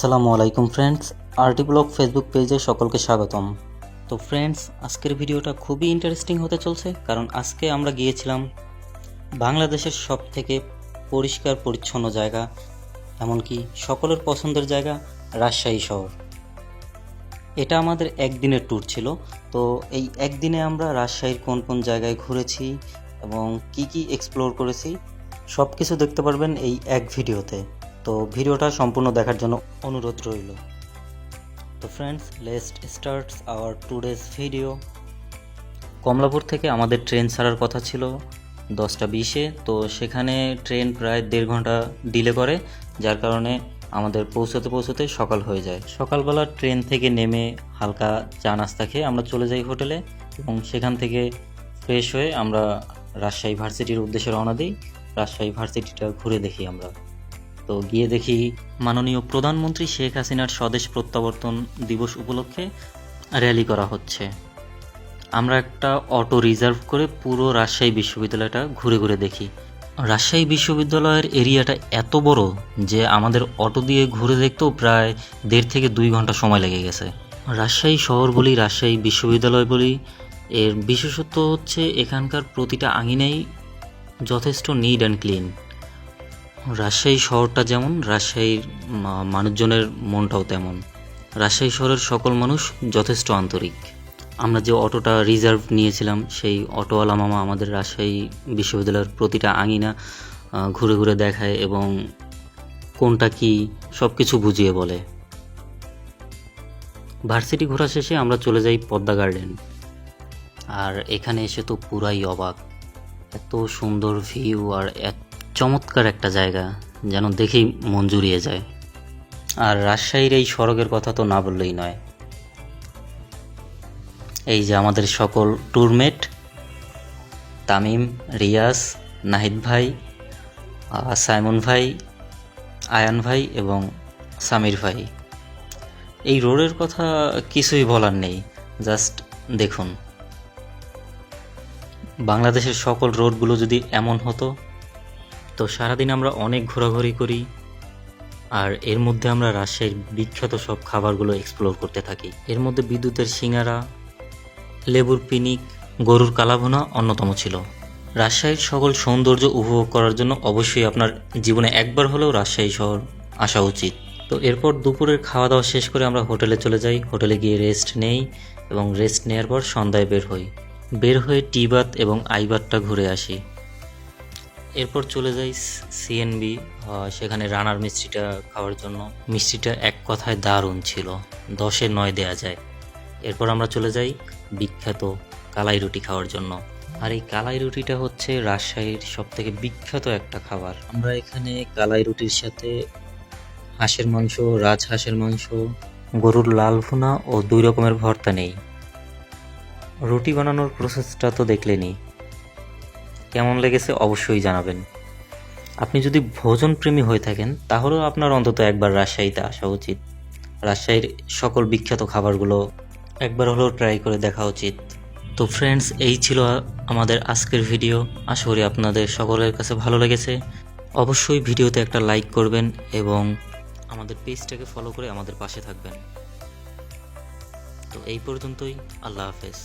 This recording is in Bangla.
আসসালামু আলাইকুম ফ্রেন্ডস, আরটি ব্লগ ফেসবুক পেজে সকলকে স্বাগতম। তো ফ্রেন্ডস, আজকের ভিডিওটা খুবই ইন্টারেস্টিং হতে চলছে, কারণ আজকে আমরা গিয়েছিলাম বাংলাদেশের সব থেকে পরিষ্কার পরিচ্ছন্ন জায়গা, এমনকি সকলের পছন্দের জায়গা রাজশাহী শহর। এটা আমাদের একদিনের ট্যুর ছিল। তো এই একদিনে আমরা রাজশাহীর কোন কোন জায়গায় ঘুরেছি এবং কি কি এক্সপ্লোর করেছি সব কিছু দেখতে পারবেন এই এক ভিডিওতে। তো ভিডিওটা সম্পূর্ণ দেখার জন্য অনুরোধ রইল। তো friends, let's starts hour today's video. Kamalapur থেকে আমাদের ট্রেন ছাড়ার কথা ছিল 10টা 20-এ। তো সেখানে ট্রেন প্রায় 1.5 ঘন্টা ডিলে করে, যার কারণে আমাদের পৌঁছতে সকাল হয়ে যায়। সকালবেলা ট্রেন থেকে নেমে হালকা চা নাস্তা খেয়ে আমরা চলে যাই হোটেলে, এবং সেখান থেকে ফ্রেশ হয়ে আমরা রাজশাহী ভার্সিটির উদ্দেশ্যে রওনা দিই। রাজশাহী ভার্সিটিটা ঘুরে দেখি আমরা। তো গিয়ে দেখি মাননীয় প্রধানমন্ত্রী শেখ হাসিনার স্বদেশ প্রত্যাবর্তন দিবস উপলক্ষে র্যালি করা হচ্ছে। আমরা একটা অটো রিজার্ভ করে পুরো রাজশাহী বিশ্ববিদ্যালয়টা ঘুরে ঘুরে দেখি। রাজশাহী বিশ্ববিদ্যালয়ের এরিয়াটা এত বড় যে আমাদের অটো দিয়ে ঘুরে দেখতেও প্রায় 1.5 থেকে 2 ঘন্টা সময় লেগে গেছে। রাজশাহী শহর বলি, রাজশাহী বিশ্ববিদ্যালয় বলি, এর বিশেষত্ব হচ্ছে এখানকার প্রতিটা আঙিনাই যথেষ্ট নিট অ্যান্ড ক্লিন। রাজশাহী শহরটা যেমন, রাজশাহীর মানুষজনের মনটাও তেমন। রাজশাহী শহরের সকল মানুষ যথেষ্ট আন্তরিক। আমরা যে অটোটা রিজার্ভ নিয়েছিলাম, সেই অটোওয়ালা মামা আমাদের রাজশাহী বিশ্ববিদ্যালয়ের প্রতিটা আঙিনা ঘুরে ঘুরে দেখায় এবং কোনটা কি সব কিছু বুঝিয়ে বলে। ভার্সিটি ঘোরা শেষে আমরা চলে যাই পদ্মা গার্ডেন। আর এখানে এসে তো পুরাই অবাক, এত সুন্দর ভিউ আর এত চমৎকার একটা জায়গা, যেন দেখেই মন জুড়িয়ে যায়। আর রাজশাহীর এই সড়কের কথা তো না বললেই নয়। এই যে আমাদের সকল ট্যুরমেট, তামিম, রিয়াজ, নাহিদ ভাই, সাইমন ভাই, আয়ান ভাই এবং সামির ভাই। এই রোডের কথা কিছুই বলার নেই, জাস্ট দেখুন। বাংলাদেশের সকল রোডগুলো যদি এমন হতো, তো সারাদিন আমরা অনেক ঘোরাঘুরি করি, আর এর মধ্যে আমরা রাজশাহীর বিখ্যাত সব খাবারগুলো এক্সপ্লোর করতে থাকি। এর মধ্যে বিদ্যুতের সিঙ্গারা, লেবুর পিনিক, গরুর কালাভুনা অন্যতম ছিল। রাজশাহীর সকল সৌন্দর্য উপভোগ করার জন্য অবশ্যই আপনার জীবনে একবার হলেও রাজশাহী শহর আসা উচিত। তো এরপর দুপুরের খাওয়া দাওয়া শেষ করে আমরা হোটেলে চলে যাই। হোটেলে গিয়ে রেস্ট নেই, এবং রেস্ট নেওয়ার পর সন্ধ্যায় বের হয়ে টি বাত এবং আই বাতটা ঘুরে আসি। এরপর চলে যাই সিএনবি, সেখানে রানার মিষ্টিটা খাওয়ার জন্য। মিষ্টিটা এক কথায় দারুণ ছিল, 10-এ 9 দেয়া যায়। এরপর আমরা চলে যাই বিখ্যাত কালাই রুটি খাওয়ার জন্য। আর এই কালাই রুটিটা হচ্ছে রাজশাহীর সবথেকে বিখ্যাত একটা খাবার। আমরা এখানে কালাই রুটির সাথে হাঁসের মাংস, রাজহাঁসের মাংস, গরুর লাল ভুনা ও 2 রকমের ভর্তা নেই। রুটি বানানোর প্রসেসটা তো দেখলেনি, কেমন লেগেছে অবশ্যই জানাবেন। আপনি যদি ভোজন প্রেমী হয়ে থাকেন, তাহলেও আপনার অন্তত একবার রাজশাহীতে আসা উচিত। রাজশাহীর সকল বিখ্যাত খাবারগুলো একবার হলেও ট্রাই করে দেখা উচিত। তো ফ্রেন্ডস, এই ছিল আমাদের আজকের ভিডিও। আশা করি আপনাদের সকলের কাছে ভালো লেগেছে। অবশ্যই ভিডিওতে একটা লাইক করবেন এবং আমাদের পেজটাকে ফলো করে আমাদের পাশে থাকবেন। তো এই পর্যন্তই, আল্লাহ হাফেজ।